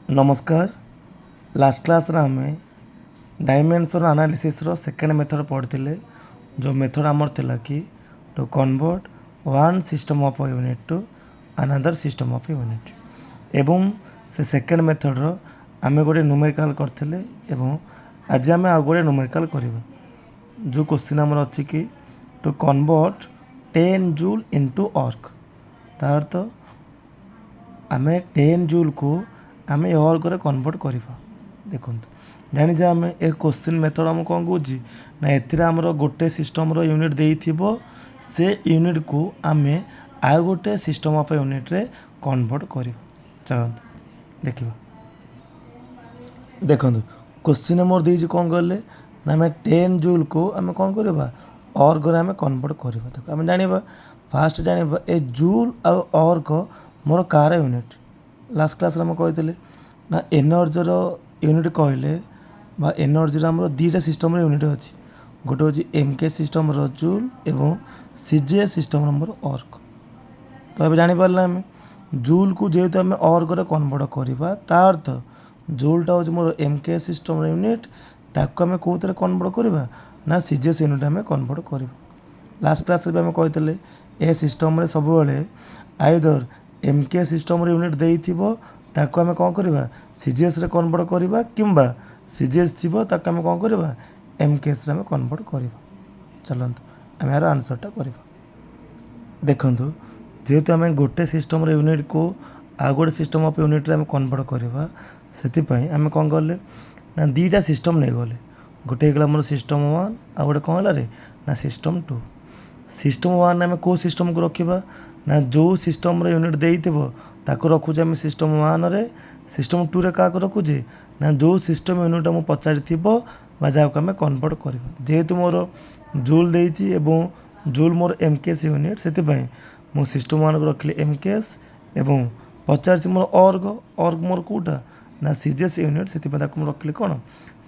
नमस्कार। Last class रे आमे डायमेंशन एनालिसिस रो सेकेंड मेथड पढ़ते जो मेथड आमर थिला कि to convert one system of unit to another system of unit एवं से सेकेंड मेथड रो आमे गोटे न्यूमेरिकल करथिले एवं आज आमे आ गोटे न्यूमेरिकल करबा जो क्वेश्चन आमर अछि कि टू कन्वर्ट 10 जूल इनटू अर्क तार तो आमे 10 जूल को आमे अर्क रे कन्वर्ट करबा देखो जानी आम ए क्वेश्चन मेथड आम कौन कौच ना एथिरे आमर गोटे सिस्टम रो यूनिट देइथिबो से यूनिट को आमे आ गोटे सिस्टम ऑफ यूनिट रे कन्वर्ट करबा चलत देखिबा देखो क्वेश्चन मोर देइछ कौन गले ना आम 10 जूल को आम कौन करबा अर्क रे आम कन्वर्ट करबा देखो आम जानिबा फास्ट जानिबा ए जूल आ अर्क मोर कार यूनिट लास्ट क्लास रे हम कहते ना एनर्जी रो यूनिट कहले बा एनर्जी आम दुईटा सिस्टम यूनिट अच्छी गोटे हूँ एमके सिस्टम जूल एवं सीजे सिस्टम मोर अर्क तो ये जानीपारे आम जूल को जेहेतु आम अर्क रे कन्वर्ट करवा तार अर्थ जूलटा हूँ मोर एमके सिस्टम यूनिट ताको आम कौन कन्वर्ट करवा ना सीजेस यूनिट आम कन्वर्ट करवा लास्ट क्लास रे आम कहते ए सिस्टम सब आइदर एमके सिस्टम यूनिट देइथिबो ताको आम कौन करवा सीजीएस रे कन्वर्ट करवा किंबा सीजीएस थिबो ताको आम कौन करवा एमकेएस रे आम कन्वर्ट करवा चलंतु आम यार आंसरटा करवा देखंतु जेहेतु आम गोटे सिस्टम यूनिट को आ गोटे सिस्टम ऑफ यूनिट रे आम कन्वर्ट करवा सेति पई आम कौन कले ना दुईटा सिस्टम नहीं गले गोटे गला मोर सिस्टम 1 आ गोटे कौन हला रे ना सिस्टम 2 सिस्टम 1 आम को सिस्टम को रखिबा ना जो सिस्टम यूनिट देइथिबो ताको रखुचे आम सिस्टम 1 रे सिस्टम 2 रे का रखुचे ना जो सिस्टम यूनिट आम पचारि थिबो बा जाको आम कन्वर्ट करबा जेहेतु मोर जूल देइछि एवं जूल मोर एमकेएस यूनिट सेति पई मो सिस्टम 1 को रखले एमकेएस एवं पचारि मोर अर्क अर्क मोर कोटा ना सीजीएस यूनिट सेति पई ताको रखले कोन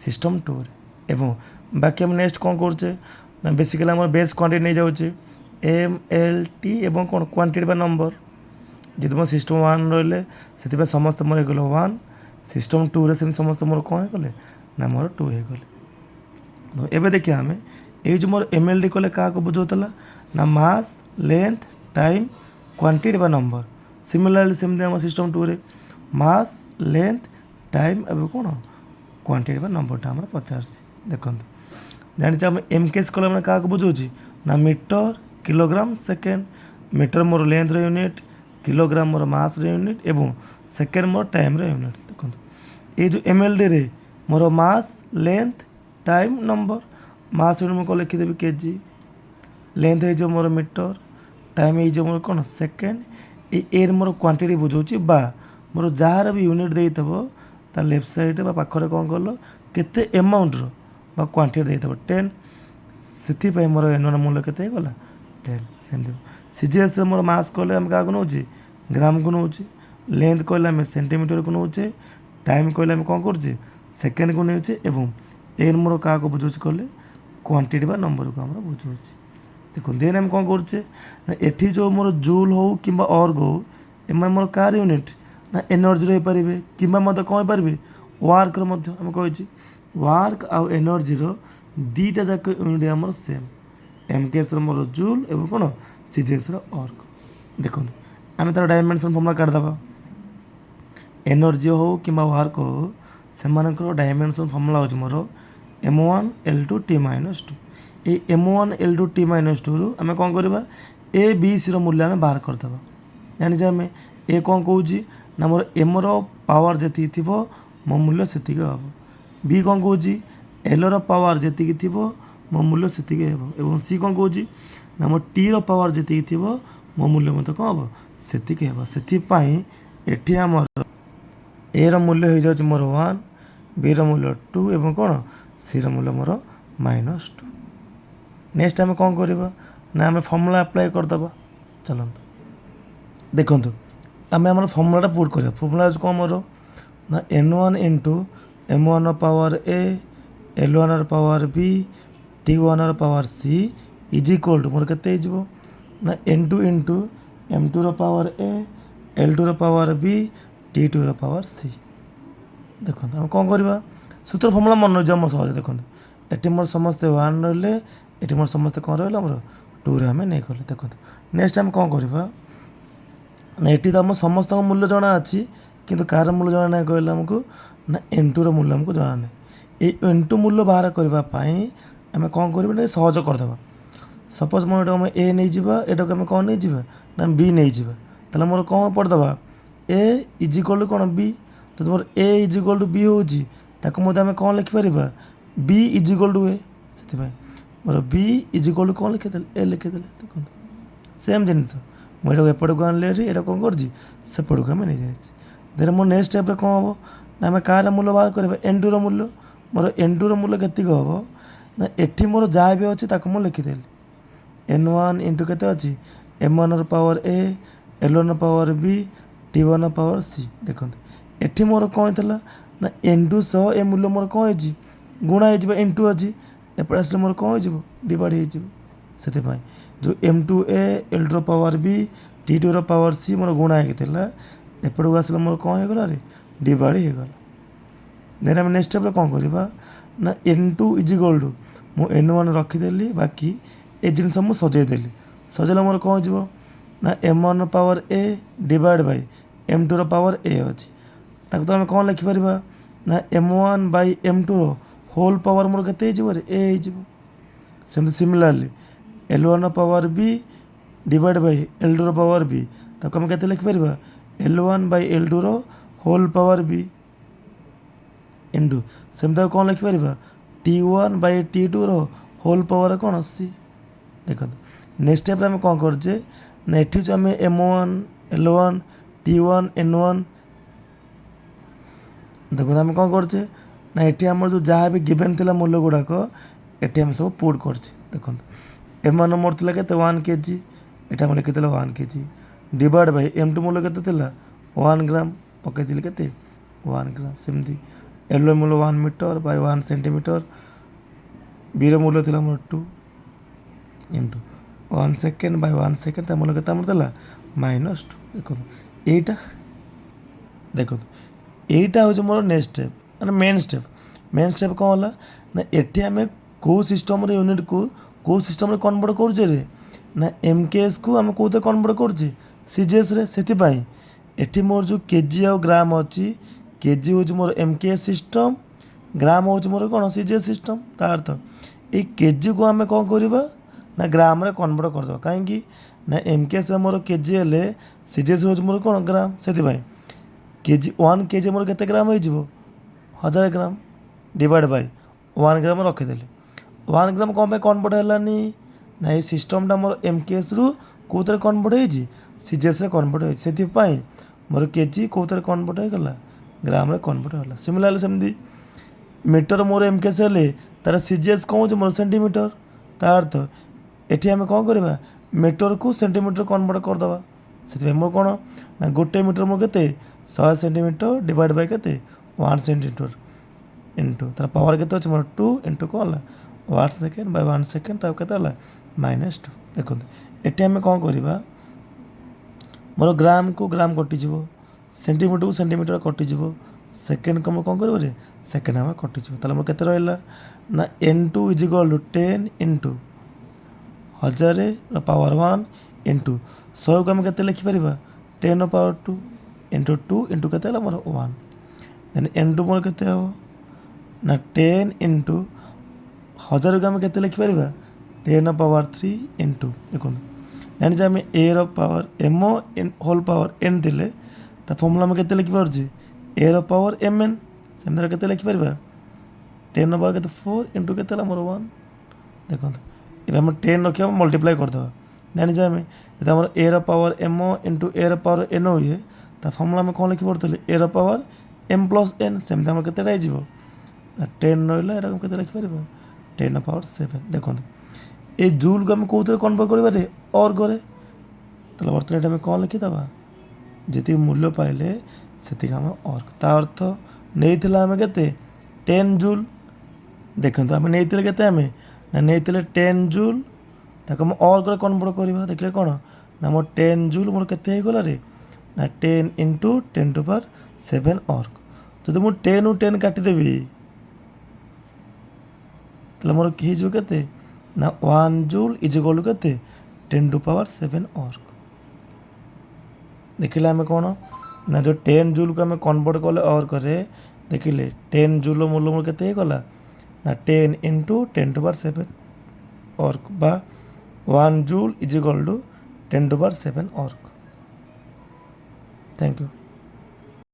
सिस्टम 2 रे एवं बाकी हम नेक्स्ट कोन करछे ना बेसिकली हमर बेस क्वांटिटी नहीं जाउछे एम एल टी एवं कौन क्वांटिटी बा नंबर जी मोर सिस्टम 1 रही से समस्त मोर गल 1 सिस्टम 2 रे समस्त मोर कौन गले ना मोर 2 हो गले तो एबे देखिए आम ये जो मोर एम एल डी कले क्या बुझाला ना मास लेंथ टाइम क्वांटिटी बा नंबर सिमिलरली सेमती आम सिस्टम 2 रे मास लेंथ टाइम एवं कौन क्वांटिटी बा नंबरटा आम पचार देखो जानी आम एमकेएस कले मैंने क्या बुझाऊँ ना मीटर किलोग्राम सेकेंड मीटर मोर लेंथ यूनिट किलोग्राम मोर मास यूनिट एवं सेकेंड मोर टाइम यूनिट देखो ये जो एमएलडी रे मोर mass length time number mass unit मुझे लिखिदेवी केजी लेंथ है मोर मीटर टाइम है मोर कौन सेकेंड ये मोर क्वांटिटी बुझाऊँ बा मोर जार भी यूनिट देइथबो ता लेफ्ट साइड बा पाखरे कौन कल केते अमाउंट रो बा क्वांटिटी देइथबो 10 से मोर एनर मूल्य केते गला 10 सेमती सीजीएस मोर मास कहले आम क्या नौचे ग्राम को नौचे लेंथ कहले आम सेंटीमीटर को नौचे टाइम कहले आम कौन कर सेकेंड को नौचे एवं एन मोर क्या बुझे कहले क्वांटिटी बा नंबर को आम बुझे देखो देन आम कौन करछे जो मोर जूल हो कि अर्ग हो एम मोर कार यूनिट ना एनर्जी रही पारे कि मतलब कौन पारे वार्क आम कही वार्क आउ एनर्जी दुईटा जाक यूनिट आमर सेम एमकेएस मोर जूल एवं कौन सीजीएस अर्क देखो आम तार डायमेंशन फर्मुला काटिदेबा एनर्जी हो कि वार्क हो से डायमेंशन फर्मुला हो मोर m1l2t-2 ये m1l2t-2 रु आम कौन करवा ए बी सी मूल्य आम बाहर करदे जानी आम ए कौन कौच ना मोर एम पावर जी थी मो मूल्य से हम बी कौन कौच एल पावर जी थी मो मूल्य से हम सी कौन कौच ना मो टी पावर जी थी मो मूल्य मत कौन हम से एटी आम ए मूल्य हो जाए मोर 1 बी मूल्य 2 एवं कौन सी मूल्य मोर -2 नेक्स्ट आम कौन करवा ना आम फर्मुला अप्लाई करदे चलते देखो आम आम फर्मुलाटा पुट कर फर्मुला कौन मोर ना n1 into m1 power A l1 power B t1 power C is equal to मोर के ना n2 into m2 power A l2 power B t2 power C ଦେଖନ୍ତୁ ଆମେ କ'ଣ କରିବା ସୂତ୍ର ଫର୍ମୁଲା ମନେ ରହିଯିବ ଆମର ସହଜ। ଦେଖନ୍ତୁ ଏଠି ମୋର ସମସ୍ତେ 1 ରହିଲେ, ଏଠି ମୋର ସମସ୍ତେ କ'ଣ ରହିଲେ ଆମର 2ରେ ଆମେ ନେଇଗଲେ। ଦେଖନ୍ତୁ ନେକ୍ସଟ ଆମେ କ'ଣ କରିବା ନା ଏଠି ତ ଆମ ସମସ୍ତଙ୍କ ମୂଲ୍ୟ ଜଣା ଅଛି, କିନ୍ତୁ କାହାର ମୂଲ୍ୟ ଜଣା ନାହିଁ କହିଲେ ଆମକୁ ନା N2ର ମୂଲ୍ୟ ଆମକୁ ଜଣା ନାହିଁ। ଏଇ N2 ମୂଲ୍ୟ ବାହାର କରିବା ପାଇଁ ଆମେ କ'ଣ କରିବା ନା ସହଜ କରିଦେବା। ସପୋଜ ମୋର ଏଇଟାକୁ ଆମେ A ନେଇଯିବା, ଏଇଟାକୁ ଆମେ କ'ଣ ନେଇଯିବା ନା B ନେଇଯିବା। ତାହେଲେ ମୋର କ'ଣ ପଢ଼ିଦେବା A ଇଜ୍ ଇକ୍ୱାଲ୍ ଟୁ କ'ଣ B। ଯଦି ମୋର A is equal two B ହେଉଛି ତାକୁ ମଧ୍ୟ ଆମେ କ'ଣ ଲେଖିପାରିବା B is equal two A। ସେଥିପାଇଁ ମୋର B ଇଜ୍ ଇକ୍ୱାଲ୍ ଟୁ କ'ଣ ଲେଖିଦେଲେ A ଲେଖିଦେଲେ। ଦେଖନ୍ତୁ ସେମ୍ ଜିନିଷ ମୁଁ ଏଇଟାକୁ ଏପଟକୁ ଆଣିଲେ ଏଠି ଏଇଟା କ'ଣ କରିଛି ସେପଟକୁ ଆମେ ନେଇଯାଇଛି। ଦେନ ମୋ ନେକ୍ସଟ ଷ୍ଟେପ୍ରେ କ'ଣ ହେବ ନା ଆମେ କାହାର ମୂଲ୍ୟ ବାହାର କରିବା N2ର ମୂଲ୍ୟ। ମୋର N2ର ମୂଲ୍ୟ କେତିକି ହେବ ନା ଏଠି ମୋର ଯାହା ବି ଅଛି ତାକୁ ମୁଁ ଲେଖିଦେଲି। N1 ଇଣ୍ଟୁ କେତେ ଅଛି M1ର ପାୱାର A, L1ର ପାୱାର B, T1ର ପାୱାର C। ଦେଖନ୍ତୁ ଏଠି ମୋର କ'ଣ ହେଇଥିଲା ନା N2 ସହ ଏ ମୂଲ୍ୟ ମୋର କ'ଣ ହେଇଛି ଗୁଣା ହେଇଯିବ। N2 ଅଛି ଏପଟେ ଆସିଲେ ମୋର କ'ଣ ହେଇଯିବ ଡିଭାଇଡ଼ ହେଇଯିବ। ସେଥିପାଇଁ ଯେଉଁ M2A, L2ର ପାୱାର B, T2ର ପାୱାର C ମୋର ଗୁଣା ହେଇକି ଥିଲା, ଏପଟକୁ ଆସିଲେ ମୋର କ'ଣ ହେଇଗଲା ରେ ଡିଭାଇଡ଼ ହେଇଗଲା। ଦେନ୍ ଆମେ ନେକ୍ସଟ ଷ୍ଟେପ୍ରେ କ'ଣ କରିବା ନା N2 ଇଜ୍ ଇକ୍ୱାଲ୍ ଟୁ ମୁଁ N1 ରଖିଦେଲି, ବାକି ଏ ଜିନିଷ ମୁଁ ସଜେଇଦେଲି। ସଜେଇଲେ ମୋର କ'ଣ ହେଇଯିବ ନା M1ର ପାୱାର A ଡିଭାଇଡ଼ ବାଇ M2ର ପାୱାର A ଅଛି। ତାକୁ ତ ଆମେ କ'ଣ ଲେଖିପାରିବା ନା M1 ବାଇ M2ର ହୋଲ୍ ପାୱାର ମୋର କେତେ ହେଇଯିବ ରେ A ହେଇଯିବ। ସେମିତି ସିମିଲାରଲି L1ର ପାୱାର B ଡିଭାଇଡ଼ ବାଇ L2ର ପାୱାର B, ତାକୁ ଆମେ କେତେ ଲେଖିପାରିବା L1 ବାଇ L2ର ହୋଲ୍ ପାୱାର B ଇଣ୍ଟୁ ସେମିତି ଆଉ କ'ଣ ଲେଖିପାରିବା T1 ବାଇ T2ର ହୋଲ୍ ପାୱାର କ'ଣ C। ଦେଖନ୍ତୁ ନେକ୍ସଟ ଷ୍ଟେପ୍ରେ ଆମେ କ'ଣ କରୁଛେ ନା ଏଠି ଯେଉଁ ଆମେ M1, L1, T1, N1 ଦେଖନ୍ତୁ ଆମେ କ'ଣ କରୁଛେ ନା ଏଠି ଆମର ଯେଉଁ ଯାହା ବି ଗିଭେନ୍ ଥିଲା ମୂଲ୍ୟ ଗୁଡ଼ାକ ଏଠି ଆମେ ସବୁ ପୁଟ୍ କରୁଛେ। ଦେଖନ୍ତୁ M1 ମୋର ଥିଲା କେତେ 1 kg, ଏଠି ଆମେ ଲେଖିଥିଲା 1 kg ଡିଭାଇଡ଼ ବାଇ M2 ମୂଲ୍ୟ କେତେ ଥିଲା 1 ଗ୍ରାମ, ପକାଇଥିଲି କେତେ 1 ଗ୍ରାମ। ସେମିତି L ମୂଲ୍ୟ 1 ମିଟର ବାଇ 1 ସେଣ୍ଟିମିଟର, Bର ମୂଲ୍ୟ ଥିଲା ଆମର 2 ଇଣ୍ଟୁ 1 ସେକେଣ୍ଡ ବାଇ 1 ସେକେଣ୍ଡ, ତା ମୂଲ୍ୟ କେତେ ଆମର ଥିଲା -2। ଦେଖନ୍ତୁ ଏଇଟା ଦେଖନ୍ତୁ ଏଇଟା ହେଉଛି ମୋର ନେକ୍ସଟ ଷ୍ଟେପ୍ ମାନେ ମେନ୍ ଷ୍ଟେପ୍। ମେନ୍ ଷ୍ଟେପ୍ କ'ଣ ହେଲା ନା ଏଠି ଆମେ କେଉଁ ସିଷ୍ଟମ୍ର ୟୁନିଟ୍କୁ କେଉଁ ସିଷ୍ଟମ୍ରେ କନଭର୍ଟ କରୁଛେ ରେ ନା MKSକୁ ଆମେ କେଉଁଥିରେ କନଭର୍ଟ କରୁଛେ CGSରେ। ସେଥିପାଇଁ ଏଠି ମୋର ଯେଉଁ କେଜି ଆଉ ଗ୍ରାମ ଅଛି, କେଜି ହେଉଛି ମୋର MKS ସିଷ୍ଟମ୍, ଗ୍ରାମ ହେଉଛି ମୋର କ'ଣ CGS ସିଷ୍ଟମ୍। ତା ଅର୍ଥ ଏଇ କେଜିକୁ ଆମେ କ'ଣ କରିବା ନା ଗ୍ରାମରେ କନଭର୍ଟ କରିଦେବା। କାହିଁକି ନା MKSରେ ମୋର କେଜି ହେଲେ CGS ହେଉଛି ମୋର କ'ଣ ଗ୍ରାମ। ସେଥିପାଇଁ କେଜି 1 kg ମୋର କେତେ ଗ୍ରାମ ହେଇଯିବ 1000 ଗ୍ରାମ ଡିଭାଇଡ଼ ବାଇ 1 ଗ୍ରାମ ରଖିଦେଲି। 1 ଗ୍ରାମ କ'ଣ ପାଇଁ କନଭର୍ଟ ହେଲାନି ନା ଏଇ ସିଷ୍ଟମ୍ଟା ମୋର MKSରୁ କେଉଁଥିରେ କନଭର୍ଟ ହେଇଛି CGSରେ କନଭର୍ଟ ହେଇଛି। ସେଥିପାଇଁ ମୋର କେଜି କେଉଁଥିରେ କନଭର୍ଟ ହେଇଗଲା ଗ୍ରାମରେ କନଭର୍ଟ ହେଲା। ସିମିଲାରଲି ସେମିତି ମିଟର ମୋର MKS ହେଲେ ତାର CGS କ'ଣ ହେଉଛି ମୋର ସେଣ୍ଟିମିଟର। ତା ଅର୍ଥ ଏଠି ଆମେ କ'ଣ କରିବା ମିଟରକୁ ସେଣ୍ଟିମିଟର କନଭର୍ଟ କରିଦେବା। ସେଥିପାଇଁ ମୋର କ'ଣ ନା ଗୋଟେ ମିଟର ମୋର କେତେ 100 ସେଣ୍ଟିମିଟର ଡିଭାଇଡ଼ ବାଇ କେତେ 1 ସେଣ୍ଟିମିଟର ଇଣ୍ଟୁ ତାର ପାୱାର କେତେ ଅଛି ମୋର 2 ଇଣ୍ଟୁ କ'ଣ ହେଲା 1 ସେକେଣ୍ଡ ବାଇ 1 ସେକେଣ୍ଡ, ତାକୁ କେତେ ହେଲା -2। ଦେଖନ୍ତୁ ଏଠି ଆମେ କ'ଣ କରିବା ମୋର ଗ୍ରାମକୁ ଗ୍ରାମ କଟିଯିବ, ସେଣ୍ଟିମିଟରକୁ ସେଣ୍ଟିମିଟର କଟିଯିବ, ସେକେଣ୍ଡକୁ ଆମର କ'ଣ କରିବ ରେ ସେକେଣ୍ଡ ଆମର କଟିଯିବ। ତାହେଲେ ଆମର କେତେ ରହିଲା ନା N2 is equal to 10 into 1000ର ପାୱାର 1 ଇଣ୍ଟୁ 100କୁ ଆମେ କେତେ ଲେଖିପାରିବା 10ର ପାୱାର 2 ଇଣ୍ଟୁ 2 ଇଣ୍ଟୁ କେତେ ହେଲା ମୋର 1। ଦେନ୍ N2 ମୋର କେତେ ହେବ ନା 10 ଇଣ୍ଟୁ 1000କୁ ଆମେ କେତେ ଲେଖିପାରିବା 10ର ପାୱାର 3 ଇଣ୍ଟୁ ଦେଖନ୍ତୁ ଜାଣିଛେ ଆମେ Aର power M whole power N ଥିଲେ ତା ଫର୍ମୁଲା ଆମେ କେତେ ଲେଖିପାରୁଛେ Aର ପାୱାର MN। ସେମିତି କେତେ ଲେଖିପାରିବା 10ର ପାୱାର କେତେ 4 ଇଣ୍ଟୁ କେତେ ହେଲା ମୋର 1। ଦେଖନ୍ତୁ ଏବେ ଆମେ 10 ରଖିବା ମଲ୍ଟିପ୍ଲାଏ କରିଦେବା। ଜାଣିଛେ ଆମେ ଯଦି ଆମର Aର ପାୱାର M ଇଣ୍ଟୁ Aର ପାୱାର N ହୁଏ ତା ଫର୍ମୁଲା ଆମେ କ'ଣ ଲେଖିପାରୁଥିଲେ Aର ପାୱାର M ପ୍ଲସ୍ N। ସେମିତି ଆମର କେତେଟା ହେଇଯିବ ନା 10 ରହିଲା, ଏଇଟାକୁ କେତେ ଲେଖିପାରିବା 10ର ପାୱାର 7। ଦେଖନ୍ତୁ ଏ ଜୁଲ୍କୁ ଆମେ କେଉଁଥିରେ କନଭର୍ଟ କରିବାରେ ଅର୍ଗରେ। ତାହେଲେ ବର୍ତ୍ତମାନ ଏଇଟା ଆମେ କ'ଣ ଲେଖିଦେବା ଯେତିକି ମୂଲ୍ୟ ପାଇଲେ ସେତିକି ଆମେ ଅର୍ଗ। ତା ଅର୍ଥ ନେଇଥିଲା ଆମେ କେତେ 10 ଜୁଲ୍। ଦେଖନ୍ତୁ ଆମେ ନେଇଥିଲେ କେତେ ଆମେ ନା ନେଇଥିଲେ 10 ଜୁଲ୍, ତାକୁ ଆମେ ଅର୍ଗରେ କନଭର୍ଟ କରିବା। ଦେଖିଲେ କ'ଣ ନା ମୋର 10 ଜୁଲ୍ ମୋର କେତେ ହେଇଗଲା ରେ ନା 10 ଇଣ୍ଟୁ 10 ଟୁ ପାୱାର 7 ଅର୍ଗ। ଯଦି ମୁଁ 10 କାଟିଦେବି ତାହେଲେ ମୋର କି ହେଇଯିବ କେତେ ନା 1 ଜୁଲ୍ ଇଜ୍ ଇକ୍ୱାଲ୍ ଟୁ କେତେ 10⁷ ଅର୍ଗ। ଦେଖିଲେ ଆମେ କ'ଣ ନା ଯେଉଁ 10 ଜୁଲ୍କୁ ଆମେ କନଭର୍ଟ କଲେ ଅର୍ଗରେ ଦେଖିଲେ 10 ଜୁଲ୍ର ମୂଲ୍ୟ ମୋର କେତେ ହେଇଗଲା ନା 10 ଇଣ୍ଟୁ 10⁷ ଅର୍ଗ ବା 1 joule is equal to 10⁷ erg. Thank you.